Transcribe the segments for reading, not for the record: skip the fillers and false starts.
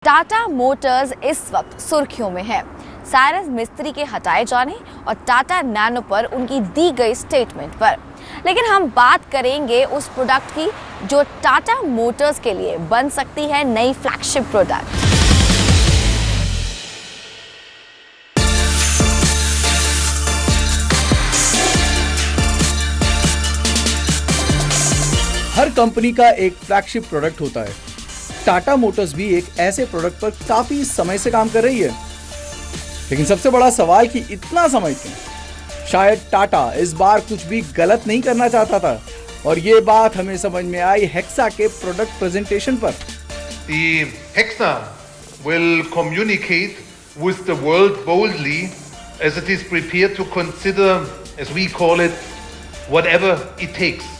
Tata Motors इस वक्त सुर्खियों में है साइरस मिस्त्री के हटाए जाने और टाटा नैनो पर उनकी दी गई स्टेटमेंट पर। लेकिन हम बात करेंगे उस प्रोडक्ट की जो टाटा मोटर्स के लिए बन सकती है नई फ्लैगशिप प्रोडक्ट। हर कंपनी का एक फ्लैगशिप प्रोडक्ट होता है। टाटा मोटर्स भी एक ऐसे प्रोडक्ट पर काफी समय से काम कर रही है। लेकिन सबसे बड़ा सवाल कि इतना समय क्यों? शायद टाटा इस बार कुछ भी गलत नहीं करना चाहता था और ये बात हमें समझ में आई हेक्सा के प्रोडक्ट प्रेजेंटेशन पर। The Hexa will communicate with the world boldly as it is prepared to consider, as we call it, whatever it takes.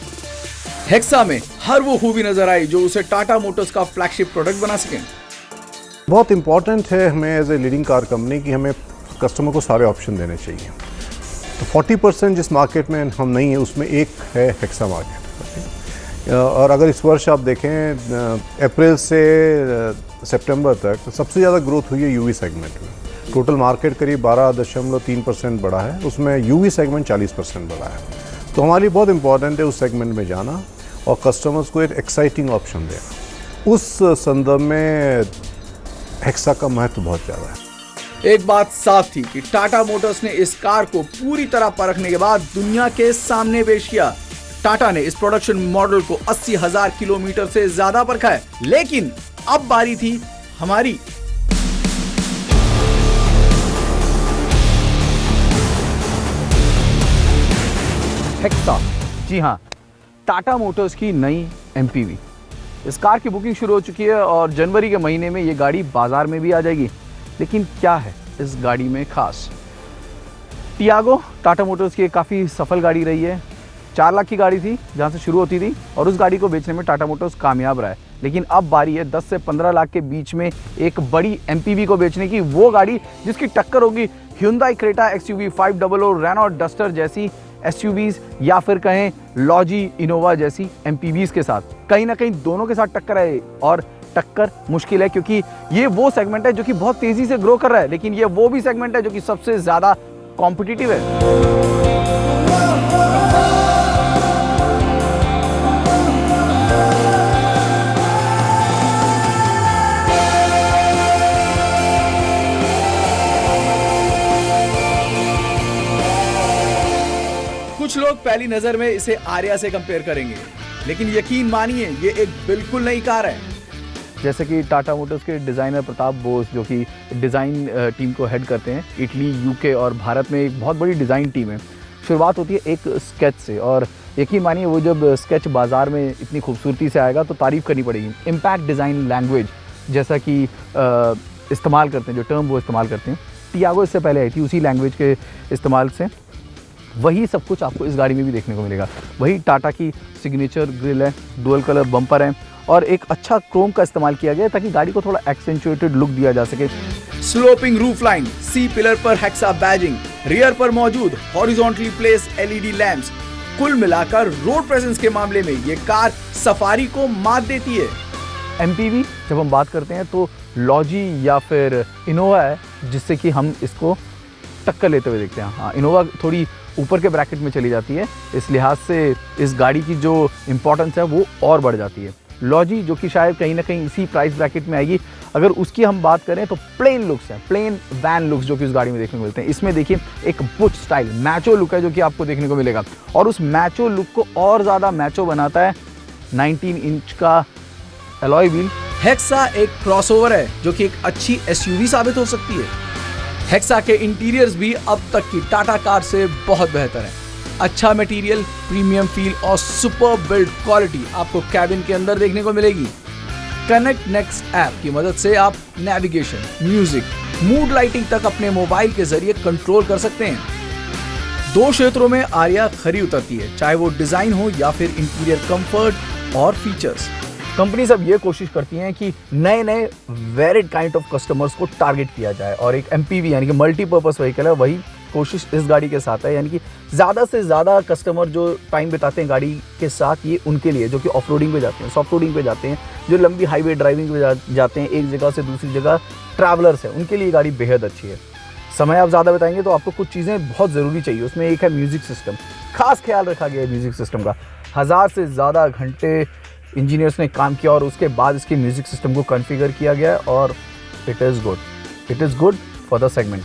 Hexa में हर वो खूबी नजर आई जो उसे टाटा मोटर्स का फ्लैगशिप प्रोडक्ट बना सके। बहुत इंपॉर्टेंट है हमें as a leading car company कि हमें कस्टमर को सारे ऑप्शन देने चाहिए। तो 40% जिस मार्केट में हम नहीं है उसमें एक है हेक्सा मार्केट। और अगर इस वर्ष आप देखें अप्रैल से सितंबर तक तो सबसे ज़्यादा ग्रोथ हुई है यूवी सेगमेंट में। टोटल मार्केट करीब 12.3% बढ़ा है, उसमें यूवी सेगमेंट 40% बढ़ा है। तो हमारे लिए बहुत इंपॉर्टेंट है उस सेगमेंट में जाना और कस्टमर्स को एक एक्साइटिंग ऑप्शन देना। उस संदर्भ में हेक्सा का महत्व बहुत ज़्यादा है। एक बात साफ थी कि टाटा मोटर्स ने इस कार को पूरी तरह परखने के बाद दुनिया के सामने पेश किया। टाटा ने इस प्रोडक्शन मॉडल को 80,000 किलोमीटर से ज्यादा परखा है। लेकिन अब बारी थी हमारी। हेक्सा, जी हाँ, टाटा मोटर्स की नई एमपीवी। इस कार की बुकिंग शुरू हो चुकी है और जनवरी के महीने में ये गाड़ी बाजार में भी आ जाएगी। लेकिन क्या है इस गाड़ी में खास? टियागो टाटा मोटर्स की एक काफ़ी सफल गाड़ी रही है। 4 लाख की गाड़ी थी जहाँ से शुरू होती थी और उस गाड़ी को बेचने में टाटा मोटर्स कामयाब रहा है। लेकिन अब बारी है 10 से 15 लाख के बीच में एक बड़ी एमपीवी को बेचने की। वो गाड़ी जिसकी टक्कर होगी Hyundai Creta XUV 500, Renault Duster जैसी SUVs या फिर कहें लॉजी इनोवा जैसी MPVs के साथ। कहीं ना कहीं दोनों के साथ टक्कर है और टक्कर मुश्किल है क्योंकि ये वो सेगमेंट है जो कि बहुत तेजी से ग्रो कर रहा है, लेकिन ये वो भी सेगमेंट है जो कि सबसे ज्यादा कॉम्पिटिटिव है। कुछ लोग पहली नजर में इसे आर्या से कंपेयर करेंगे, लेकिन यकीन मानिए ये एक बिल्कुल नई कार है। जैसे कि टाटा मोटर्स के डिज़ाइनर प्रताप बोस जो कि डिज़ाइन टीम को हेड करते हैं, इटली, यूके और भारत में एक बहुत बड़ी डिज़ाइन टीम है। शुरुआत होती है एक स्केच से और यकीन मानिए वो जब स्केच बाज़ार में इतनी खूबसूरती से आएगा तो तारीफ़ करनी पड़ेगी। इम्पैक्ट डिज़ाइन लैंग्वेज जैसा कि इस्तेमाल करते हैं, जो टर्म वो इस्तेमाल करते हैं, टियागो इससे पहले आई थी उसी लैंग्वेज के इस्तेमाल से। वही सब कुछ आपको इस गाड़ी में भी देखने को मिलेगा। वही टाटा की सिग्नेचर ग्रिल है, डुअल कलर बम्पर है और एक अच्छा क्रोम का इस्तेमाल किया गया है ताकि गाड़ी को थोड़ा एक्सेंचुएटेड लुक दिया जा सके। Sloping roof line, C pillar पर हेक्सा बैजिंग, रियर पर मौजूद हॉरिजॉन्टली प्लेस LED लैंप्स। कुल मिलाकर रोड प्रेजेंस के मामले में ये कार सफारी को मात देती है। एमपीवी जब हम बात करते हैं तो लॉजी या फिर इनोवा है जिससे कि हम इसको टक्कर लेते हुए देखते हैं। हाँ, इनोवा थोड़ी ऊपर के ब्रैकेट में चली जाती है, इस लिहाज से इस गाड़ी की जो इम्पोर्टेंस है वो और बढ़ जाती है। लॉजी जो कि शायद कहीं ना कहीं इसी प्राइस ब्रैकेट में आएगी। अगर उसकी हम बात करें तो प्लेन लुक्स हैं, प्लेन वैन लुक्स जो कि उस गाड़ी में देखने को मिलते हैं। इसमें देखिए एक बुच स्टाइल मैचो लुक है जो कि आपको देखने को मिलेगा और उस मैचो लुक को और ज़्यादा मैचो बनाता है 19 इंच का अलॉय व्हील। हेक्सा एक क्रॉसओवर है जो कि एक अच्छी SUV साबित हो सकती है। हेक्सा के इंटीरियर्स भी अब तक की टाटा कार से बहुत बेहतर है। अच्छा मटेरियल, प्रीमियम फील और सुपर बिल्ड क्वालिटी आपको कैबिन के अंदर देखने को मिलेगी। कनेक्ट नेक्स्ट ऐप की मदद से आप नेविगेशन, म्यूजिक, मूड लाइटिंग तक अपने मोबाइल के जरिए कंट्रोल कर सकते हैं। 2 क्षेत्रों में आर्या खरी उतरती है, चाहे वो डिजाइन हो या फिर इंटीरियर कंफर्ट और फीचर्स। कंपनी सब ये कोशिश करती हैं कि नए नए वेरिड काइंड ऑफ कस्टमर्स को टारगेट किया जाए और एक एमपीवी यानी कि मल्टीपर्पस व्हीकल है वही कोशिश इस गाड़ी के साथ है, यानी कि ज़्यादा से ज़्यादा कस्टमर जो टाइम बिताते हैं गाड़ी के साथ, ये उनके लिए, जो कि ऑफ रोडिंग पे जाते हैं, सॉफ्ट रोडिंग पे जाते हैं, जो लंबी हाईवे ड्राइविंग पे जाते हैं, एक जगह से दूसरी जगह ट्रैवलर्स हैं, उनके लिए ये गाड़ी बेहद अच्छी है। समय आप ज़्यादा बताएंगे तो आपको कुछ चीज़ें बहुत ज़रूरी चाहिए, उसमें एक है म्यूज़िक सिस्टम। खास ख्याल रखा गया है म्यूज़िक सिस्टम का। 1000 से ज़्यादा घंटे इंजीनियर्स ने काम किया और उसके बाद इसके म्यूज़िक सिस्टम को कॉन्फ़िगर किया गया और it is good for the segment.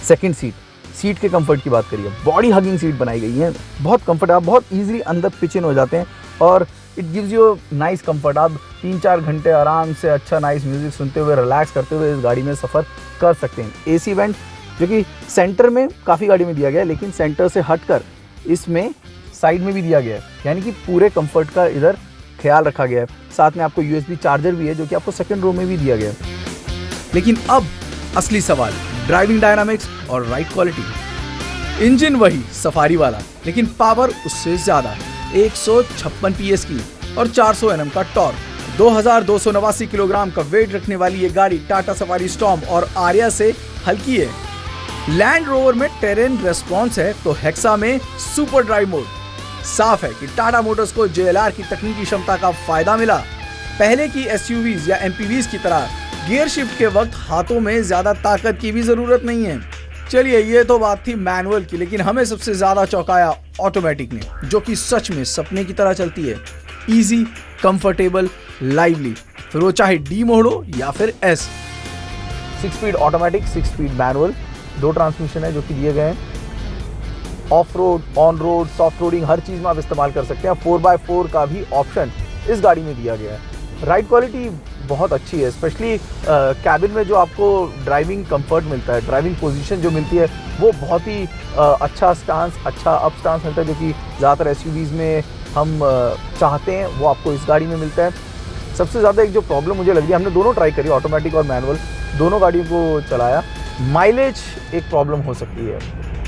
Second seat के कंफर्ट की बात करिए, बॉडी हगिंग सीट बनाई गई है, बहुत कंफर्ट, आप बहुत ईजिली अंदर पिच इन हो जाते हैं और it gives you nice comfort. आप 3-4 घंटे आराम से अच्छा नाइस म्यूजिक सुनते हुए, रिलैक्स करते हुए इस गाड़ी में सफ़र कर सकते हैं। एसी वेंट जो कि सेंटर में काफ़ी गाड़ी में दिया गया है, लेकिन सेंटर से हटकर इसमें साइड में भी दिया गया है, यानी कि पूरे कंफर्ट का इधर ख्याल रखा गया है। साथ में आपको USB चार्जर भी है जो कि आपको सेकंड रो में भी दिया गया है। लेकिन अब असली सवाल, ड्राइविंग डायनामिक्स और राइड क्वालिटी। इंजन वही सफारी वाला, लेकिन पावर उससे ज़्यादा, 156 PS की और 400 Nm का टॉर्क। 2289 किलोग्राम का वेट रखने वाली ये गाड़ी टाटा सफारी स्टॉर्म और आर्या से हल्की है। लैंड रोवर में टेरेन रेस्पॉन्स है तो हेक्सा में सुपर ड्राइव मोड। साफ है कि टाटा मोटर्स को JLR की तकनीकी क्षमता का फायदा मिला। पहले की SUVs या MPVs की तरह गियर शिफ्ट के वक्त हाथों में ज्यादा ताकत की भी जरूरत नहीं है। चलिए, ये तो बात थी मैनुअल की, लेकिन हमें सबसे ज्यादा चौंकाया ऑटोमेटिक ने, जो कि सच में सपने की तरह चलती है। इजी, कंफर्टेबल, लाइवली, फिर वो चाहे D मोड हो या फिर S। 6 speed automatic, 6 speed manual, 2 transmission है जो कि दिए गए हैं। Off road, on road, soft roading, हर चीज़ में आप इस्तेमाल कर सकते हैं। 4x4 का भी ऑप्शन इस गाड़ी में दिया गया है। राइड क्वालिटी बहुत अच्छी है, स्पेशली कैबिन में जो आपको ड्राइविंग कंफर्ट मिलता है, ड्राइविंग पोजीशन जो मिलती है, वो बहुत ही अच्छा स्टांस, अच्छा अप स्टांस मिलता है, जो कि ज़्यादातर SUVs में हम चाहते हैं, वो आपको इस गाड़ी में मिलता है। सबसे ज़्यादा एक जो प्रॉब्लम मुझे लग रही है, हमने दोनों ट्राई करी, ऑटोमेटिक और मैनुअल, दोनों गाड़ियों को चलाया, माइलेज एक प्रॉब्लम हो सकती है।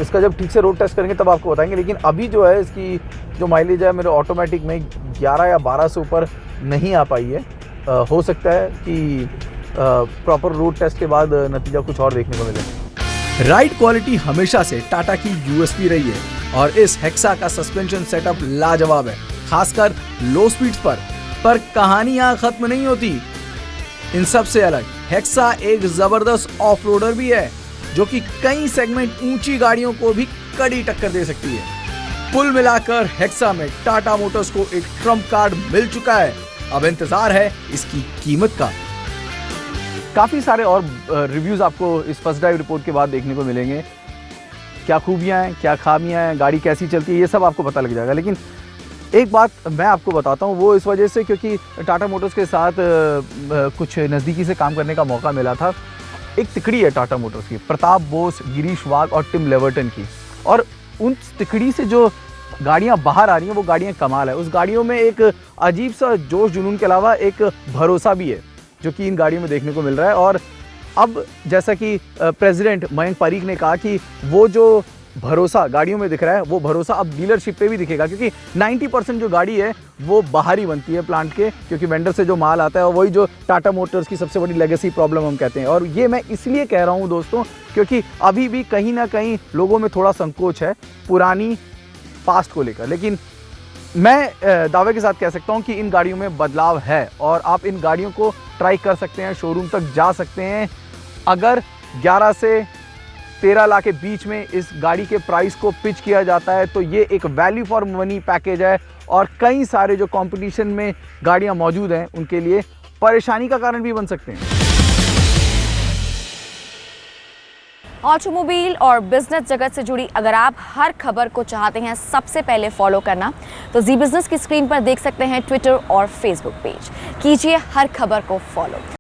इसका जब ठीक से रोड टेस्ट करेंगे तब आपको बताएंगे, लेकिन अभी जो है इसकी जो माइलेज है मेरे ऑटोमेटिक में 11 या 12 से ऊपर नहीं आ पाई है। हो सकता है कि प्रॉपर रोड टेस्ट के बाद नतीजा कुछ और देखने को मिले। राइड क्वालिटी हमेशा से टाटा की USP रही है और इस हेक्सा का सस्पेंशन सेटअप लाजवाब है, खासकर लो स्पीड्स पर कहानी यहाँ खत्म नहीं होती। इन सब से अलग हेक्सा एक जबरदस्त ऑफ रोडर भी है, जो कि कई सेगमेंट ऊंची गाड़ियों को भी कड़ी टक्कर दे सकती है। कुल मिलाकर हेक्सा में टाटा मोटर्स को एक ट्रम्प कार्ड मिल चुका है। अब इंतजार है इसकी कीमत का। काफ़ी सारे और रिव्यूज़ आपको इस फर्स्ट ड्राइव रिपोर्ट के बाद देखने को मिलेंगे। क्या खूबियाँ हैं, क्या खामियाँ हैं, गाड़ी कैसी चलती है, ये सब आपको पता लग जाएगा। लेकिन एक बात मैं आपको बताता हूँ, वो इस वजह से क्योंकि टाटा मोटर्स के साथ कुछ नज़दीकी से काम करने का मौका मिला था। एक तिकड़ी है टाटा मोटर्स की, प्रताप बोस, गिरीश वाघ और टिम लेवर्टन की, और उन तिकड़ी से जो गाड़ियाँ बाहर आ रही हैं वो गाड़ियाँ कमाल है। उस गाड़ियों में एक अजीब सा जोश जुनून के अलावा एक भरोसा भी है, जो कि इन गाड़ियों में देखने को मिल रहा है। और अब जैसा कि प्रेसिडेंट मयंक पारीक ने कहा कि वो जो भरोसा गाड़ियों में दिख रहा है, वो भरोसा अब डीलरशिप पे भी दिखेगा, क्योंकि 90% जो गाड़ी है वो बाहर ही बनती है प्लांट के, क्योंकि वेंडर से जो माल आता है और वही जो टाटा मोटर्स की सबसे बड़ी लेगेसी प्रॉब्लम हम कहते हैं। और ये मैं इसलिए कह रहा हूँ दोस्तों, क्योंकि अभी भी कहीं ना कहीं लोगों में थोड़ा संकोच है पुरानी पास्ट को लेकर, लेकिन मैं दावे के साथ कह सकता हूँ कि इन गाड़ियों में बदलाव है और आप इन गाड़ियों को ट्राई कर सकते हैं, शोरूम तक जा सकते हैं। अगर 11 से 13 लाख के बीच में इस गाड़ी के प्राइस को पिच किया जाता है तो ये एक वैल्यू फॉर मनी पैकेज है, और कई सारे जो कंपटीशन में गाड़ियां मौजूद हैं उनके लिए परेशानी का कारण भी बन सकते हैं। ऑटोमोबाइल और बिजनेस जगत से जुड़ी अगर आप हर खबर को चाहते हैं सबसे पहले फॉलो करना, तो जी बिजनेस की स्क्रीन पर देख सकते हैं ट्विटर और फेसबुक पेज। कीजिए हर खबर को फॉलो।